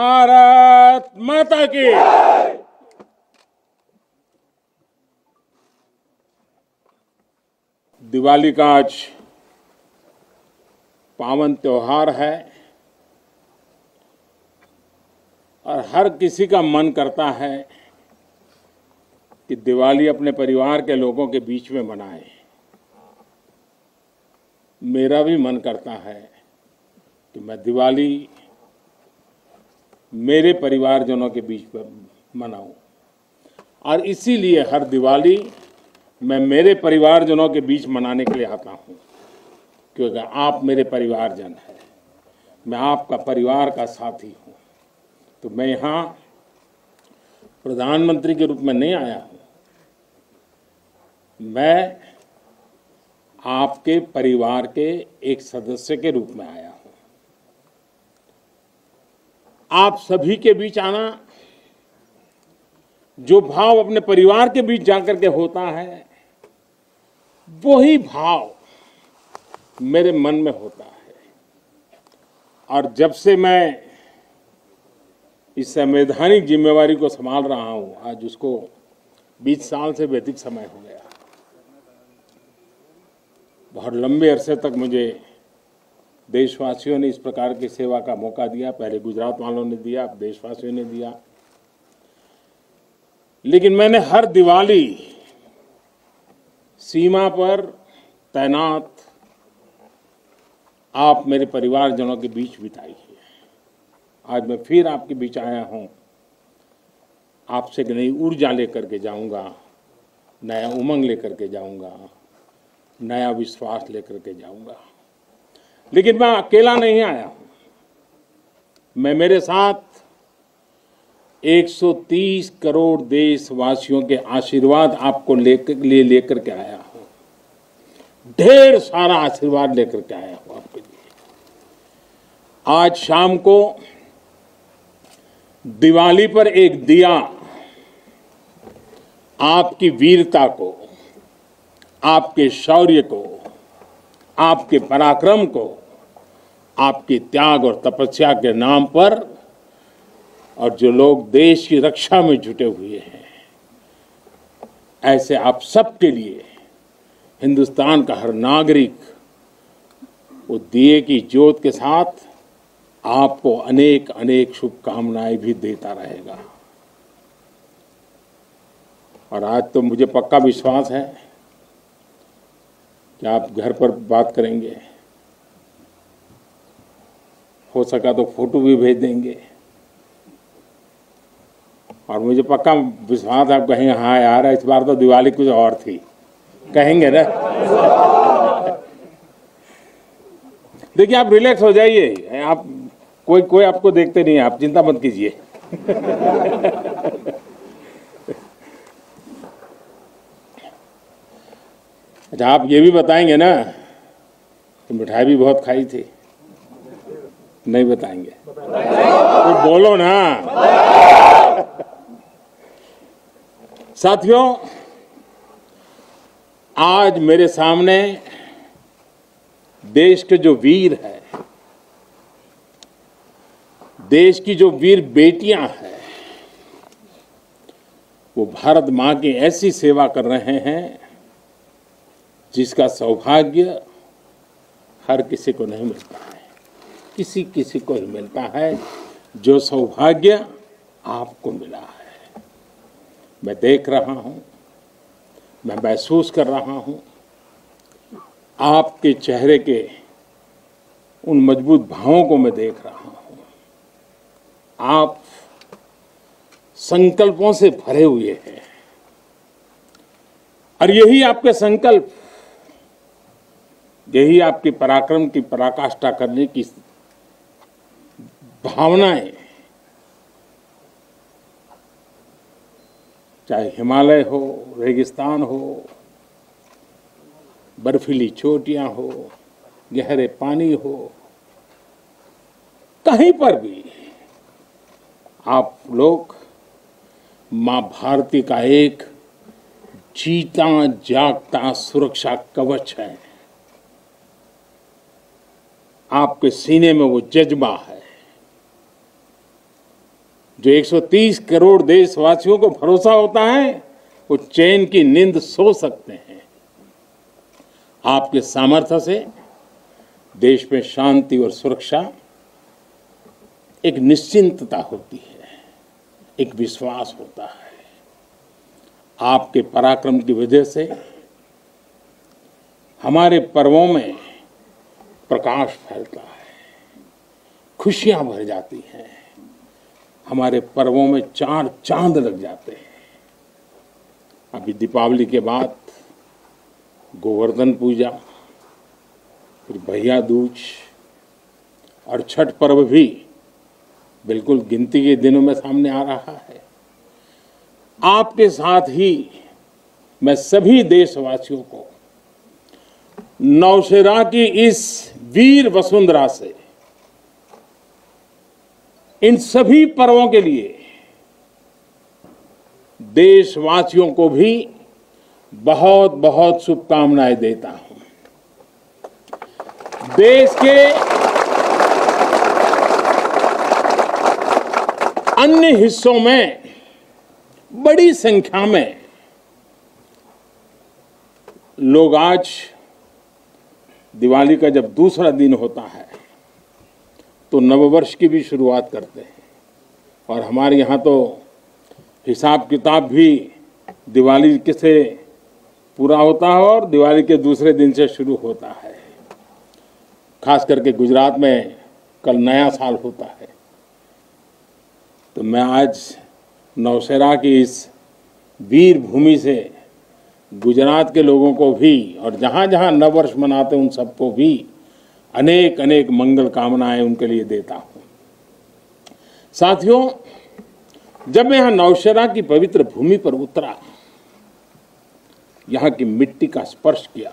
भारत माता की। दिवाली का आज पावन त्योहार है और हर किसी का मन करता है कि दिवाली अपने परिवार के लोगों के बीच में मनाए। मेरा भी मन करता है कि मैं दिवाली मेरे परिवारजनों के बीच में मनाऊं और इसीलिए हर दिवाली मैं मेरे परिवारजनों के बीच मनाने के लिए आता हूं, क्योंकि आप मेरे परिवारजन हैं, मैं आपका परिवार का साथी हूं। तो मैं यहाँ प्रधानमंत्री के रूप में नहीं आया हूं, मैं आपके परिवार के एक सदस्य के रूप में आया हूं। आप सभी के बीच आना, जो भाव अपने परिवार के बीच जाकर के होता है, वही भाव मेरे मन में होता है। और जब से मैं इस संवैधानिक जिम्मेवारी को संभाल रहा हूं, आज उसको 20 साल से भी अधिक समय हो गया। बहुत लंबे अरसे तक मुझे देशवासियों ने इस प्रकार की सेवा का मौका दिया। पहले गुजरात वालों ने दिया, अब देशवासियों ने दिया। लेकिन मैंने हर दिवाली सीमा पर तैनात आप मेरे परिवारजनों के बीच बिताई है। आज मैं फिर आपके बीच आया हूं, आपसे एक नई ऊर्जा लेकर के जाऊंगा, नया उमंग लेकर के जाऊंगा, नया विश्वास लेकर के जाऊंगा। लेकिन मैं अकेला नहीं आया हूं, मैं मेरे साथ 130 करोड़ देशवासियों के आशीर्वाद आपको लेकर के आया हूं। ढेर सारा आशीर्वाद लेकर के आया हूं आपके लिए। आज शाम को दिवाली पर एक दिया आपकी वीरता को, आपके शौर्य को, आपके पराक्रम को, आपके त्याग और तपस्या के नाम पर, और जो लोग देश की रक्षा में जुटे हुए हैं, ऐसे आप सबके लिए हिंदुस्तान का हर नागरिक वो दिए की ज्योत के साथ आपको अनेक अनेक शुभकामनाएं भी देता रहेगा। और आज तो मुझे पक्का विश्वास है कि आप घर पर बात करेंगे, हो सका तो फोटो भी भेज देंगे, और मुझे पक्का विश्वास आप कहेंगे हाँ यार इस बार तो दिवाली कुछ और थी, कहेंगे ना। देखिए आप रिलैक्स हो जाइए, आप कोई आपको देखते नहीं है, आप चिंता मत कीजिए। अच्छा आप ये भी बताएंगे ना कि मिठाई भी बहुत खाई थी? नहीं बताएंगे तो बोलो ना। साथियों, आज मेरे सामने देश के जो वीर हैं, देश की जो वीर बेटियां हैं, वो भारत मां की ऐसी सेवा कर रहे हैं जिसका सौभाग्य हर किसी को नहीं मिलता है। किसी किसी को ही मिलता है जो सौभाग्य आपको मिला है। मैं देख रहा हूं, मैं महसूस कर रहा हूं, आपके चेहरे के उन मजबूत भावों को मैं देख रहा हूं। आप संकल्पों से भरे हुए हैं और यही आपके संकल्प, यही आपके पराक्रम की पराकाष्ठा करने की भावनाएं, चाहे हिमालय हो, रेगिस्तान हो, बर्फीली चोटियां हो, गहरे पानी हो, कहीं पर भी आप लोग मां भारती का एक जीता जागता सुरक्षा कवच है। आपके सीने में वो जज्बा है, जो 130 करोड़ देशवासियों को भरोसा होता है वो चैन की नींद सो सकते हैं। आपके सामर्थ्य से देश में शांति और सुरक्षा, एक निश्चिंतता होती है, एक विश्वास होता है। आपके पराक्रम की वजह से हमारे पर्वों में प्रकाश फैलता है, खुशियां भर जाती हैं, हमारे पर्वों में चार चांद लग जाते हैं। अभी दीपावली के बाद गोवर्धन पूजा, फिर भैया दूज और छठ पर्व भी बिल्कुल गिनती के दिनों में सामने आ रहा है। आपके साथ ही मैं सभी देशवासियों को नौशेरा की इस वीर वसुंधरा से इन सभी पर्वों के लिए देशवासियों को भी बहुत बहुत शुभकामनाएं देता हूं। देश के अन्य हिस्सों में बड़ी संख्या में लोग आज दिवाली का जब दूसरा दिन होता है तो नववर्ष की भी शुरुआत करते हैं, और हमारे यहाँ तो हिसाब किताब भी दिवाली से पूरा होता है और दिवाली के दूसरे दिन से शुरू होता है। खास करके गुजरात में कल नया साल होता है। तो मैं आज नौशेरा की इस वीर भूमि से गुजरात के लोगों को भी और जहाँ जहाँ नववर्ष मनाते हैं उन सबको भी अनेक अनेक मंगल कामनाएं उनके लिए देता हूँ। साथियों, जब मैं यहाँ नौशेरा की पवित्र भूमि पर उतरा, यहाँ की मिट्टी का स्पर्श किया,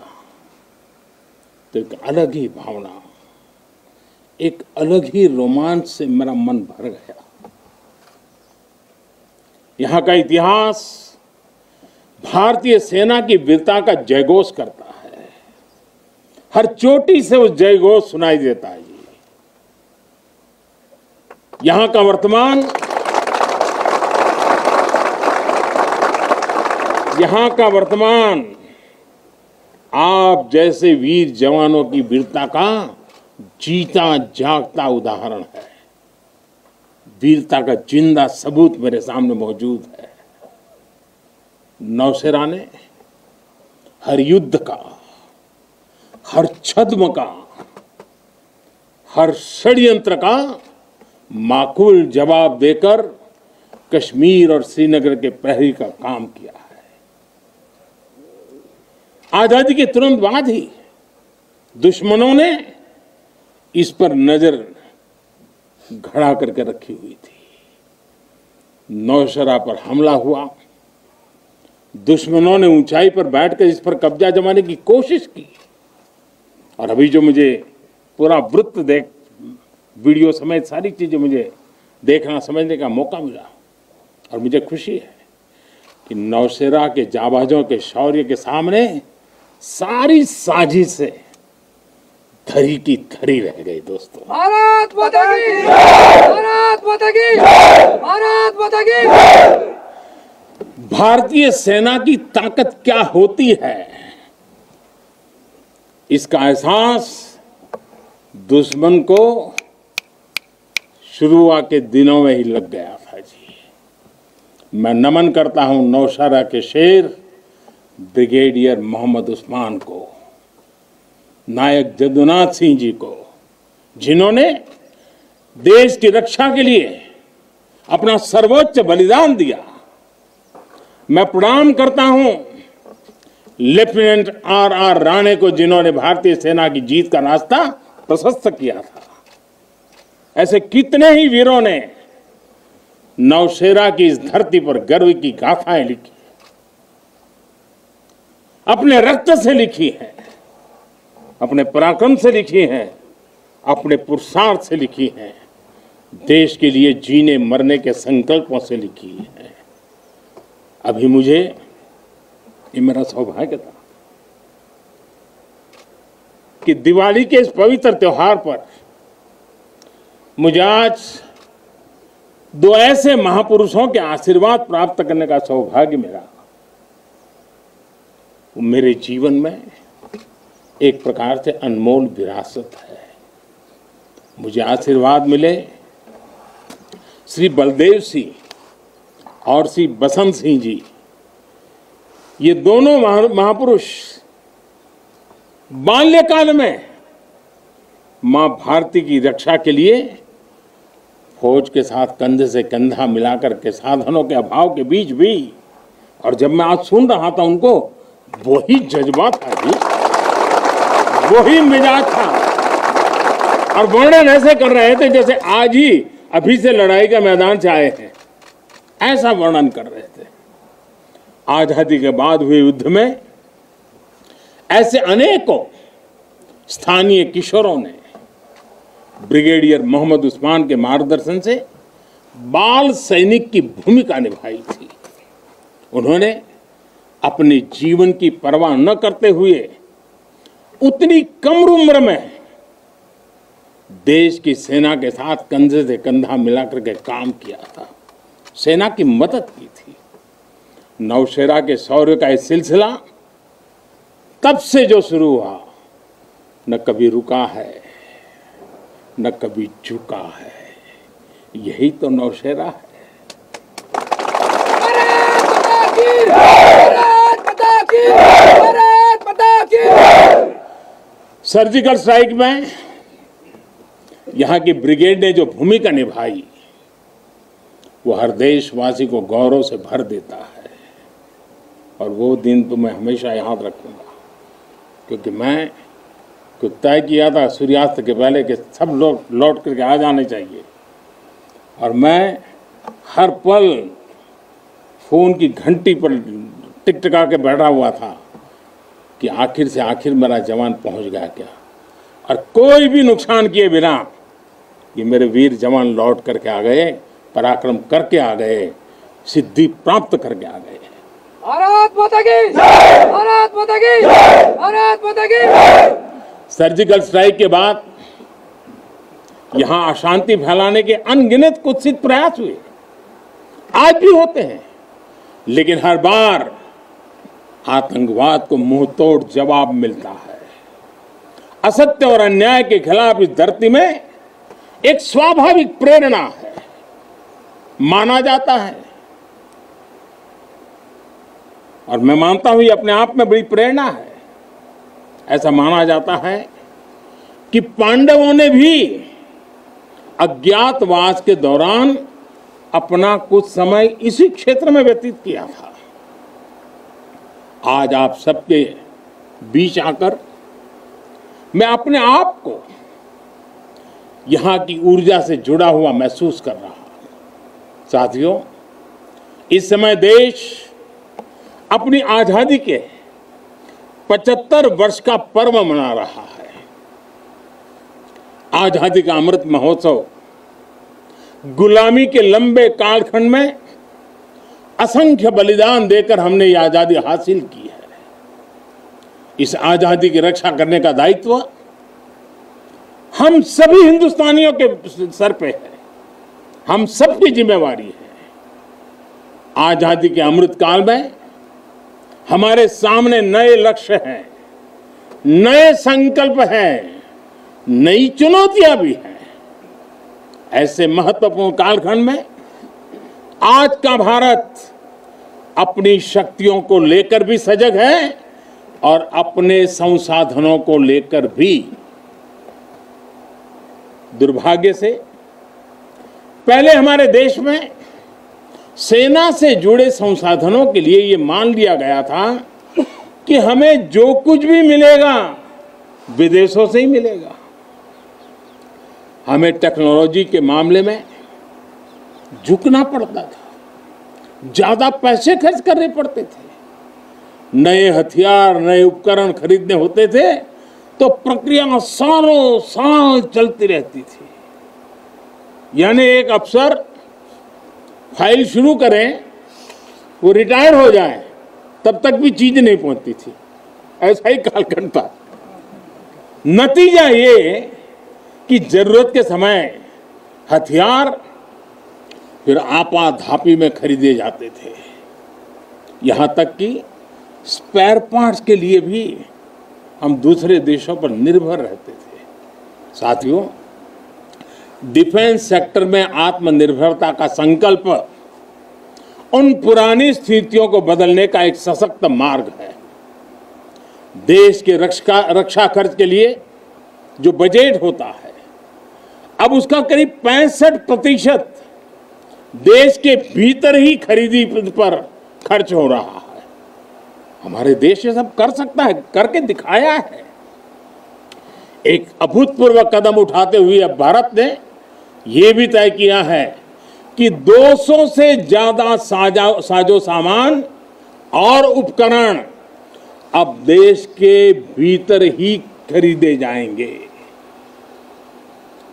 तो एक अलग ही भावना, एक अलग ही रोमांच से मेरा मन भर गया। यहाँ का इतिहास भारतीय सेना की वीरता का जयघोष करता है। हर चोटी से उस जयघोष सुनाई देता है। यहाँ का वर्तमान आप जैसे वीर जवानों की वीरता का जीता जागता उदाहरण है। वीरता का जिंदा सबूत मेरे सामने मौजूद है। नौशेरा ने हर युद्ध का, हर छद्म का, हर षड्यंत्र का माकूल जवाब देकर कश्मीर और श्रीनगर के प्रहरी का काम किया है। आजादी के तुरंत बाद ही दुश्मनों ने इस पर नजर घड़ा करके रखी हुई थी। नौशेरा पर हमला हुआ, दुश्मनों ने ऊंचाई पर बैठकर इस पर कब्जा जमाने की कोशिश की, और अभी जो मुझे पूरा वृत्त वीडियो समेत सारी चीजें मुझे देखना समझने का मौका मिला, और मुझे खुशी है कि नौशेरा के जाबाजों के शौर्य के सामने सारी साजिशें धरी की धरी रह गई। दोस्तों, भारत माता की, भारत माता की, भारत माता की। भारतीय सेना की ताकत क्या होती है, इसका एहसास दुश्मन को शुरुआत के दिनों में ही लग गया था जी। मैं नमन करता हूं नौशेरा के शेर ब्रिगेडियर मोहम्मद उस्मान को, नायक जदुनाथ सिंह जी को, जिन्होंने देश की रक्षा के लिए अपना सर्वोच्च बलिदान दिया। मैं प्रणाम करता हूं लेफ्टिनेंट आर राणे को, जिन्होंने भारतीय सेना की जीत का रास्ता प्रशस्त किया था। ऐसे कितने ही वीरों ने नौशेरा की इस धरती पर गर्व की गाथाएं लिखी, अपने रक्त से लिखी है, अपने पराक्रम से लिखी हैं, अपने पुरुषार्थ से लिखी हैं, देश के लिए जीने मरने के संकल्पों से लिखी है। अभी मुझे, ये मेरा सौभाग्य था कि दिवाली के इस पवित्र त्योहार पर मुझे आज दो ऐसे महापुरुषों के आशीर्वाद प्राप्त करने का सौभाग्य मेरा मेरे जीवन में एक प्रकार से अनमोल विरासत है। मुझे आशीर्वाद मिले श्री बलदेव सिंह और श्री बसंत सिंह जी, ये दोनों महापुरुष बाल्यकाल में मां भारती की रक्षा के लिए फौज के साथ कंधे से कंधा मिलाकर के साधनों के अभाव के बीच भी, और जब मैं आज सुन रहा था उनको, वही जज्बा था जी, वही मिजाज था, और वर्णन ऐसे कर रहे थे जैसे आज ही अभी से लड़ाई के मैदान से आए हैं, ऐसा वर्णन कर रहे थे। आजादी के बाद हुए युद्ध में ऐसे अनेकों स्थानीय किशोरों ने ब्रिगेडियर मोहम्मद उस्मान के मार्गदर्शन से बाल सैनिक की भूमिका निभाई थी। उन्होंने अपने जीवन की परवाह न करते हुए उतनी कम उम्र में देश की सेना के साथ कंधे से कंधा मिलाकर के काम किया था, सेना की मदद की थी। नौशेरा के शौर्य का इस सिलसिला तब से जो शुरू हुआ, न कभी रुका है न कभी झुका है। यही तो नौशेरा है। सर्जिकल स्ट्राइक में यहां की ब्रिगेड ने जो भूमिका निभाई, वो हर देशवासी को गौरव से भर देता है, और वो दिन तो मैं हमेशा याद रखूंगा, क्योंकि मैं कुछ तय किया था सूर्यास्त के पहले कि सब लोग लौट करके आ जाने चाहिए, और मैं हर पल फोन की घंटी पर टिकटिका के बैठा हुआ था कि आखिर से आखिर मेरा जवान पहुंच गया क्या, और कोई भी नुकसान किए बिना ये मेरे वीर जवान लौट करके आ गए, पराक्रम करके आ गए, सिद्धि प्राप्त करके आ गए। भारत माता की जय, भारत माता की जय, भारत माता की जय। सर्जिकल स्ट्राइक के बाद यहां अशांति फैलाने के अनगिनत कुत्सित प्रयास हुए, आज भी होते हैं, लेकिन हर बार आतंकवाद को मुंह तोड़ जवाब मिलता है। असत्य और अन्याय के खिलाफ इस धरती में एक स्वाभाविक प्रेरणा है, माना जाता है, और मैं मानता हूं ये अपने आप में बड़ी प्रेरणा है। ऐसा माना जाता है कि पांडवों ने भी अज्ञातवास के दौरान अपना कुछ समय इसी क्षेत्र में व्यतीत किया था। आज आप सबके बीच आकर मैं अपने आप को यहां की ऊर्जा से जुड़ा हुआ महसूस कर रहा हूं। साथियों, इस समय देश अपनी आजादी के 75 वर्ष का पर्व मना रहा है। आजादी का अमृत महोत्सव गुलामी के लंबे कालखंड में असंख्य बलिदान देकर हमने ये आजादी हासिल की है। इस आजादी की रक्षा करने का दायित्व हम सभी हिंदुस्तानियों के सर पे है, हम सबकी जिम्मेवारी है। आजादी के अमृत काल में हमारे सामने नए लक्ष्य हैं, नए संकल्प हैं, नई चुनौतियां भी हैं। ऐसे महत्वपूर्ण कालखंड में आज का भारत अपनी शक्तियों को लेकर भी सजग है और अपने संसाधनों को लेकर भी। दुर्भाग्य से पहले हमारे देश में सेना से जुड़े संसाधनों के लिए ये मान लिया गया था कि हमें जो कुछ भी मिलेगा विदेशों से ही मिलेगा। हमें टेक्नोलॉजी के मामले में झुकना पड़ता था, ज्यादा पैसे खर्च करने पड़ते थे, नए हथियार नए उपकरण खरीदने होते थे तो प्रक्रिया सालों साल चलती रहती थी। यानी एक अफसर फाइल शुरू करें, वो रिटायर हो जाए, तब तक भी चीज नहीं पहुंचती थी। ऐसा ही कालखंड था। नतीजा ये कि जरूरत के समय हथियार फिर आपाधापी में खरीदे जाते थे। यहाँ तक कि स्पेयर पार्ट्स के लिए भी हम दूसरे देशों पर निर्भर रहते थे। साथियों, डिफेंस सेक्टर में आत्मनिर्भरता का संकल्प उन पुरानी स्थितियों को बदलने का एक सशक्त मार्ग है। देश के रक्षा खर्च के लिए जो बजट होता है, अब उसका करीब 65% देश के भीतर ही खरीदी पर खर्च हो रहा है। हमारे देश ये सब कर सकता है, करके दिखाया है। एक अभूतपूर्व कदम उठाते हुए अब भारत ने ये भी तय किया है कि 200 से ज्यादा साजो सामान और उपकरण अब देश के भीतर ही खरीदे जाएंगे।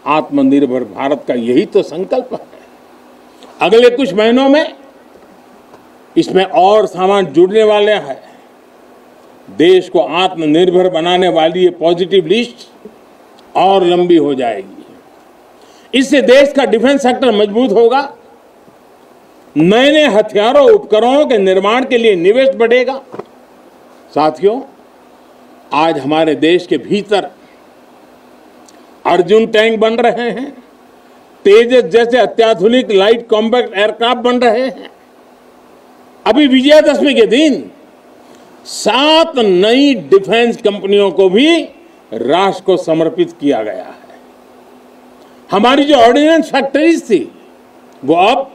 आत्मनिर्भर भारत का यही तो संकल्प है। अगले कुछ महीनों में इसमें और सामान जुड़ने वाले हैं। देश को आत्मनिर्भर बनाने वाली ये पॉजिटिव लिस्ट और लंबी हो जाएगी। इससे देश का डिफेंस सेक्टर मजबूत होगा, नए नए हथियारों उपकरणों के निर्माण के लिए निवेश बढ़ेगा। साथियों, आज हमारे देश के भीतर अर्जुन टैंक बन रहे हैं, तेजस जैसे अत्याधुनिक लाइट कॉम्पैक्ट एयरक्राफ्ट बन रहे हैं। अभी विजयादशमी के दिन 7 नई डिफेंस कंपनियों को भी राष्ट्र को समर्पित किया गया है। हमारी जो ऑर्डिनेंस फैक्ट्रीज थी वो अब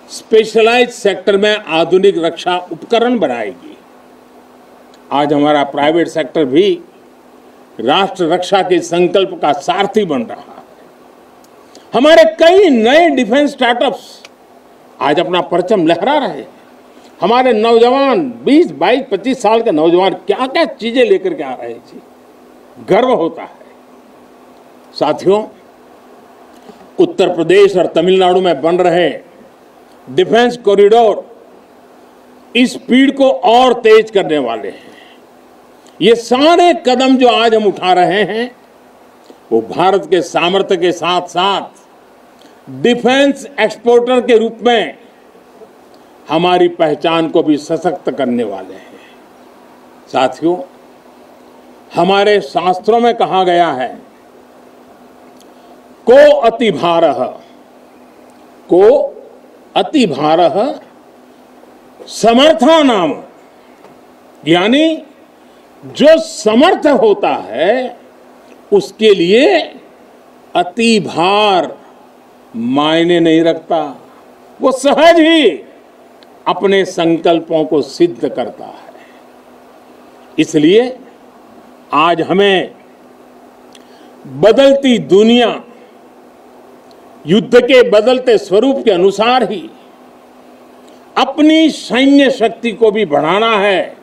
स्पेशलाइज्ड सेक्टर में आधुनिक रक्षा उपकरण बनाएगी। आज हमारा प्राइवेट सेक्टर भी राष्ट्र रक्षा के संकल्प का सारथी बन रहा है। हमारे कई नए डिफेंस स्टार्टअप्स आज अपना परचम लहरा रहे हैं। हमारे नौजवान 20, 22, 25 साल के नौजवान क्या क्या चीजें लेकर के आ रहे हैं, गर्व होता है। साथियों, उत्तर प्रदेश और तमिलनाडु में बन रहे डिफेंस कॉरिडोर इस स्पीड को और तेज करने वाले हैं। ये सारे कदम जो आज हम उठा रहे हैं वो भारत के सामर्थ्य के साथ साथ डिफेंस एक्सपोर्टर के रूप में हमारी पहचान को भी सशक्त करने वाले हैं। साथियों, हमारे शास्त्रों में कहा गया है, को अति भारः समर्था नाम, यानी जो समर्थ होता है उसके लिए अति भार मायने नहीं रखता, वो सहज ही अपने संकल्पों को सिद्ध करता है। इसलिए आज हमें बदलती दुनिया, युद्ध के बदलते स्वरूप के अनुसार ही अपनी सैन्य शक्ति को भी बढ़ाना है,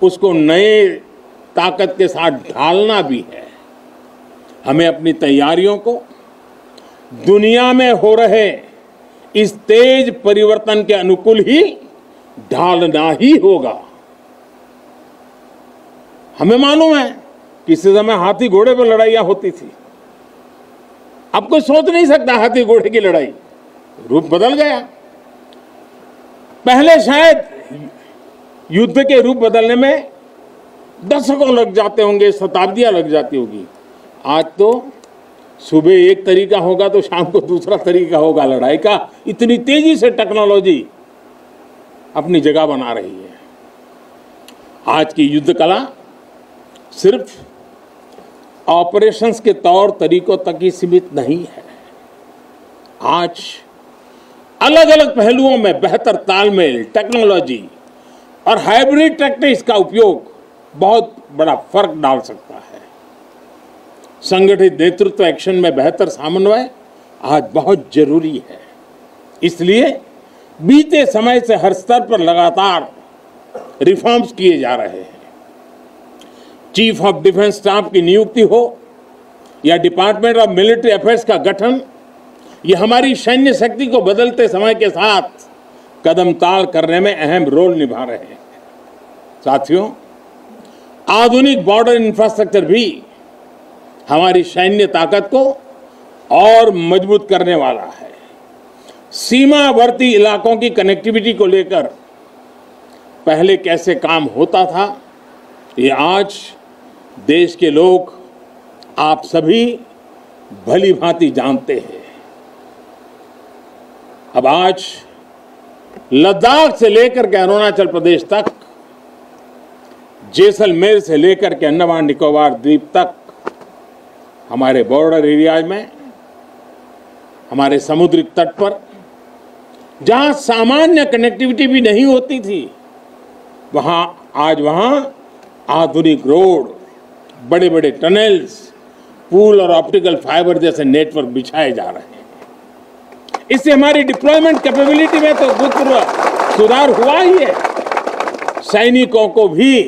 उसको नए ताकत के साथ ढालना भी है। हमें अपनी तैयारियों को दुनिया में हो रहे इस तेज परिवर्तन के अनुकूल ही ढालना ही होगा। हमें मालूम है किसी समय हाथी घोड़े पर लड़ाइयां होती थी, अब कोई सोच नहीं सकता हाथी घोड़े की लड़ाई, रूप बदल गया। पहले शायद युद्ध के रूप बदलने में दशकों लग जाते होंगे, शताब्दियां लग जाती होगी। आज तो सुबह एक तरीका होगा तो शाम को दूसरा तरीका होगा लड़ाई का। इतनी तेजी से टेक्नोलॉजी अपनी जगह बना रही है। आज की युद्ध कला सिर्फ ऑपरेशंस के तौर तरीकों तक ही सीमित नहीं है। आज अलग अलग पहलुओं में बेहतर तालमेल, टेक्नोलॉजी और हाइब्रिड टैक्टिक्स का उपयोग बहुत बड़ा फर्क डाल सकता है। संगठित नेतृत्व एक्शन में बेहतर समन्वय आज बहुत जरूरी है। इसलिए बीते समय से हर स्तर पर लगातार रिफॉर्म्स किए जा रहे हैं। चीफ ऑफ डिफेंस स्टाफ की नियुक्ति हो या डिपार्टमेंट ऑफ मिलिट्री अफेयर्स का गठन, ये हमारी सैन्य शक्ति को बदलते समय के साथ कदम ताल करने में अहम रोल निभा रहे हैं। साथियों, आधुनिक बॉर्डर इंफ्रास्ट्रक्चर भी हमारी सैन्य ताकत को और मजबूत करने वाला है। सीमावर्ती इलाकों की कनेक्टिविटी को लेकर पहले कैसे काम होता था, ये आज देश के लोग, आप सभी भली भांति जानते हैं। अब आज लद्दाख से लेकर के अरुणाचल प्रदेश तक, जैसलमेर से लेकर के अंडमान निकोबार द्वीप तक, हमारे बॉर्डर एरियाज में, हमारे समुद्री तट पर जहां सामान्य कनेक्टिविटी भी नहीं होती थी, वहां आधुनिक रोड, बड़े बड़े टनल्स, पूल और ऑप्टिकल फाइबर जैसे नेटवर्क बिछाए जा रहे हैं। इससे हमारी डिप्लॉयमेंट कैपेबिलिटी में तो भूतपूर्व सुधार हुआ ही है। सैनिकों को भी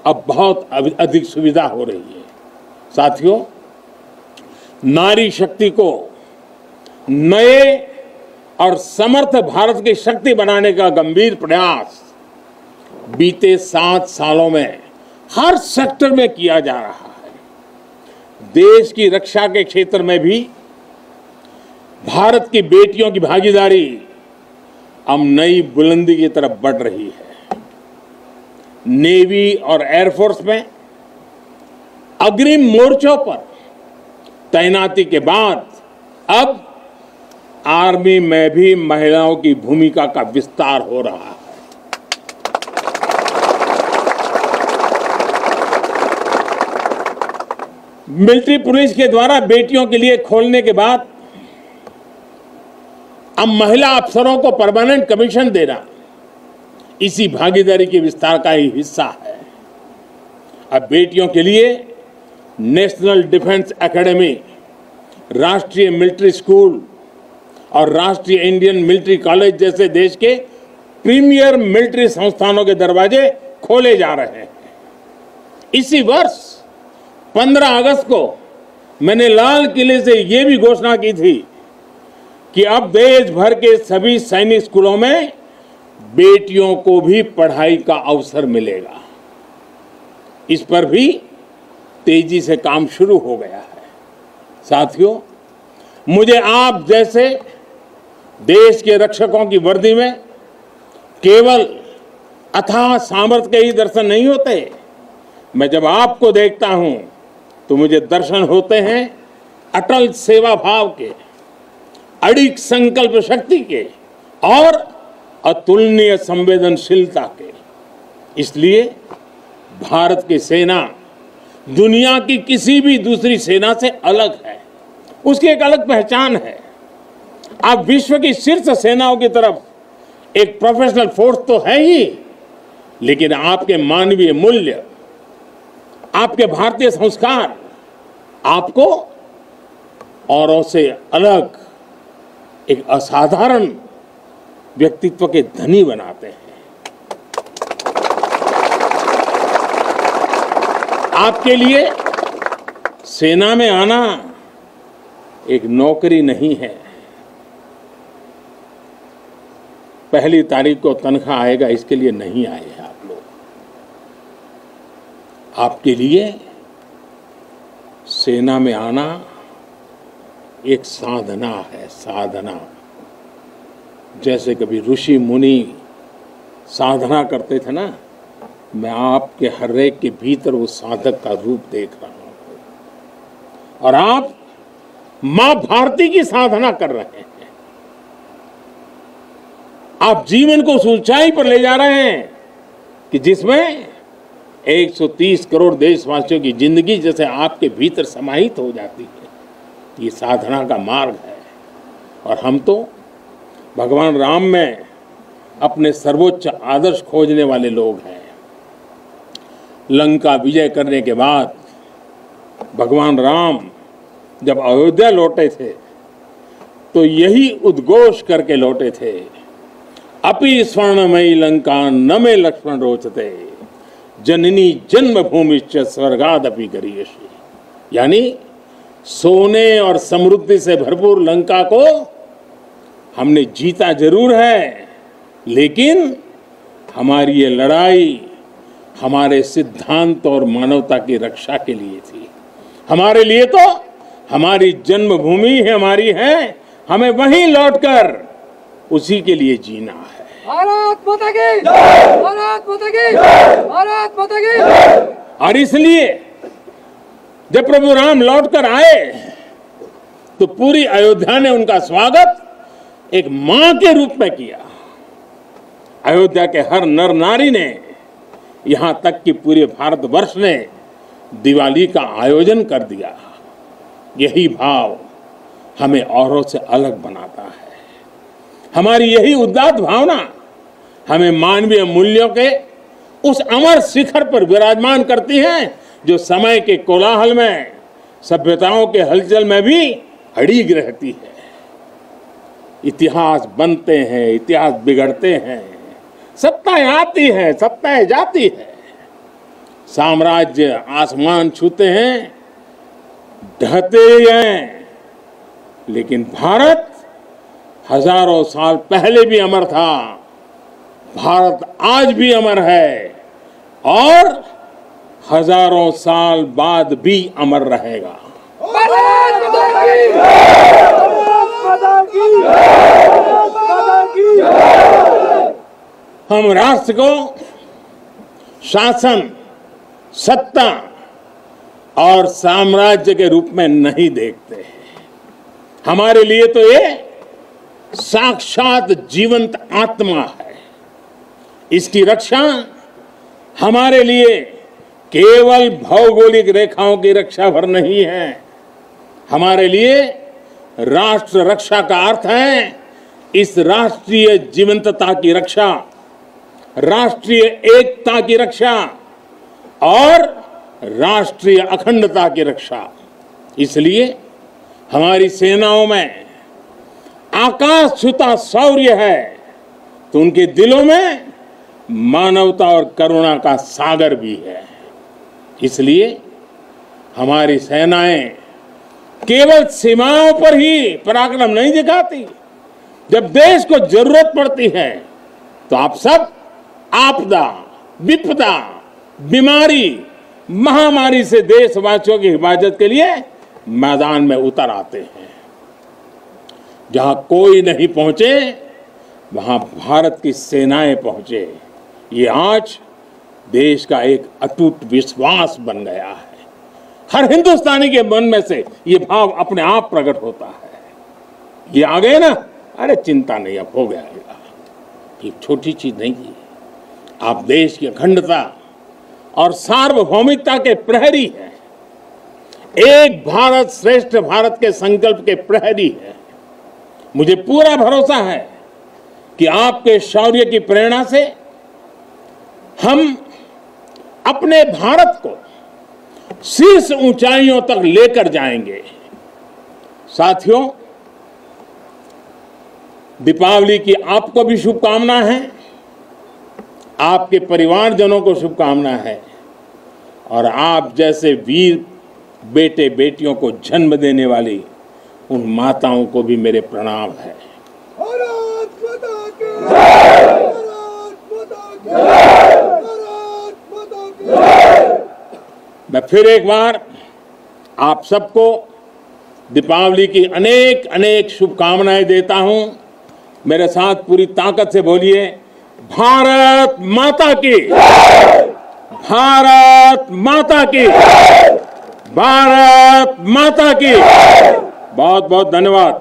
अब बहुत अधिक सुविधा हो रही है। साथियों, नारी शक्ति को नए और समर्थ भारत की शक्ति बनाने का गंभीर प्रयास बीते 7 सालों में हर सेक्टर में किया जा रहा है। देश की रक्षा के क्षेत्र में भी भारत की बेटियों की भागीदारी अब नई बुलंदी की तरफ बढ़ रही है। नेवी और एयरफोर्स में अग्रिम मोर्चों पर तैनाती के बाद अब आर्मी में भी महिलाओं की भूमिका का विस्तार हो रहा है। मिलिट्री पुलिस के द्वारा बेटियों के लिए खोलने के बाद अब महिला अफसरों को परमानेंट कमीशन देना इसी भागीदारी के विस्तार का ही हिस्सा है। अब बेटियों के लिए नेशनल डिफेंस एकेडमी, राष्ट्रीय मिलिट्री स्कूल और राष्ट्रीय इंडियन मिलिट्री कॉलेज जैसे देश के प्रीमियर मिलिट्री संस्थानों के दरवाजे खोले जा रहे हैं। इसी वर्ष 15 अगस्त को मैंने लाल किले से यह भी घोषणा की थी कि अब देश भर के सभी सैनिक स्कूलों में बेटियों को भी पढ़ाई का अवसर मिलेगा। इस पर भी तेजी से काम शुरू हो गया है। साथियों, मुझे आप जैसे देश के रक्षकों की वर्दी में केवल अथाह सामर्थ्य के ही दर्शन नहीं होते। मैं जब आपको देखता हूं तो मुझे दर्शन होते हैं अटल सेवा भाव के, अडिग संकल्प शक्ति के और अतुलनीय संवेदनशीलता के। इसलिए भारत की सेना दुनिया की किसी भी दूसरी सेना से अलग है। उसकी एक अलग पहचान है। आप विश्व की शीर्ष सेनाओं की तरफ एक प्रोफेशनल फोर्स तो है ही, लेकिन आपके मानवीय मूल्य, आपके भारतीय संस्कार आपको औरों से अलग एक असाधारण व्यक्तित्व के धनी बनाते हैं। आपके लिए सेना में आना एक नौकरी नहीं है। पहली तारीख को तनख्वाह आएगा इसके लिए नहीं आए हैं आप लोग। आपके लिए सेना में आना एक साधना है, साधना। जैसे कभी ऋषि मुनि साधना करते थे ना, मैं आपके हर एक के भीतर वो साधक का रूप देख रहा हूं। और आप मां भारती की साधना कर रहे हैं। आप जीवन को उस ऊंचाई पर ले जा रहे हैं कि जिसमें 130 करोड़ देशवासियों की जिंदगी जैसे आपके भीतर समाहित हो जाती है। ये साधना का मार्ग है। और हम तो भगवान राम में अपने सर्वोच्च आदर्श खोजने वाले लोग हैं। लंका विजय करने के बाद भगवान राम जब अयोध्या लौटे थे तो यही उद्घोष करके लौटे थे, अपि स्वर्णमयी लंका न मे लक्ष्मण रोचते, जननी जन्मभूमिश्च स्वर्गादपि गरीयसी। यानी सोने और समृद्धि से भरपूर लंका को हमने जीता जरूर है, लेकिन हमारी ये लड़ाई हमारे सिद्धांत और मानवता की रक्षा के लिए थी। हमारे लिए तो हमारी जन्मभूमि है, हमारी है। हमें वहीं लौटकर उसी के लिए जीना है। भारत माता की भारत माता की भारत माता की। और इसलिए जब प्रभु राम लौटकर आए तो पूरी अयोध्या ने उनका स्वागत एक मां के रूप में किया। अयोध्या के हर नर नारी ने, यहां तक कि पूरे भारतवर्ष ने दिवाली का आयोजन कर दिया। यही भाव हमें औरों से अलग बनाता है। हमारी यही उदात्त भावना हमें मानवीय मूल्यों के उस अमर शिखर पर विराजमान करती है जो समय के कोलाहल में, सभ्यताओं के हलचल में भी अड़िग रहती है। इतिहास बनते हैं, इतिहास बिगड़ते हैं, सत्ताएं आती हैं, सत्ताएं जाती है, साम्राज्य आसमान छूते हैं, ढहते हैं, लेकिन भारत हजारों साल पहले भी अमर था, भारत आज भी अमर है और हजारों साल बाद भी अमर रहेगा। भारत माता की हम राष्ट्र को शासन, सत्ता और साम्राज्य के रूप में नहीं देखते। हमारे लिए तो ये साक्षात जीवंत आत्मा है। इसकी रक्षा हमारे लिए केवल भौगोलिक रेखाओं की रक्षा भर नहीं है। हमारे लिए राष्ट्र रक्षा का अर्थ है इस राष्ट्रीय जीवंतता की रक्षा, राष्ट्रीय एकता की रक्षा और राष्ट्रीय अखंडता की रक्षा। इसलिए हमारी सेनाओं में आकाश छूता शौर्य है तो उनके दिलों में मानवता और करुणा का सागर भी है। इसलिए हमारी सेनाएं केवल सीमाओं पर ही पराक्रम नहीं दिखाती। जब देश को जरूरत पड़ती है तो आप सब आपदा, विपदा, बीमारी, महामारी से देशवासियों की हिफाजत के लिए मैदान में उतर आते हैं। जहां कोई नहीं पहुंचे वहां भारत की सेनाएं पहुंचे। ये आज देश का एक अटूट विश्वास बन गया है। हर हिंदुस्तानी के मन में से ये भाव अपने आप प्रकट होता है। ये आ गए ना, अरे चिंता नहीं, अब हो गया। ये छोटी चीज नहीं है। आप देश की अखंडता और सार्वभौमिकता के प्रहरी हैं। एक भारत श्रेष्ठ भारत के संकल्प के प्रहरी हैं। मुझे पूरा भरोसा है कि आपके शौर्य की प्रेरणा से हम अपने भारत को शीर्ष ऊंचाइयों तक लेकर जाएंगे। साथियों, दीपावली की आपको भी शुभकामना है, आपके परिवारजनों को शुभकामना है और आप जैसे वीर बेटे बेटियों को जन्म देने वाली उन माताओं को भी मेरे प्रणाम है। भारत माता की भारत माता की भारत माता की। मैं फिर एक बार आप सबको दीपावली की अनेक अनेक शुभकामनाएं देता हूं। मेरे साथ पूरी ताकत से बोलिए, भारत माता की, भारत माता की, भारत माता की। बहुत बहुत धन्यवाद।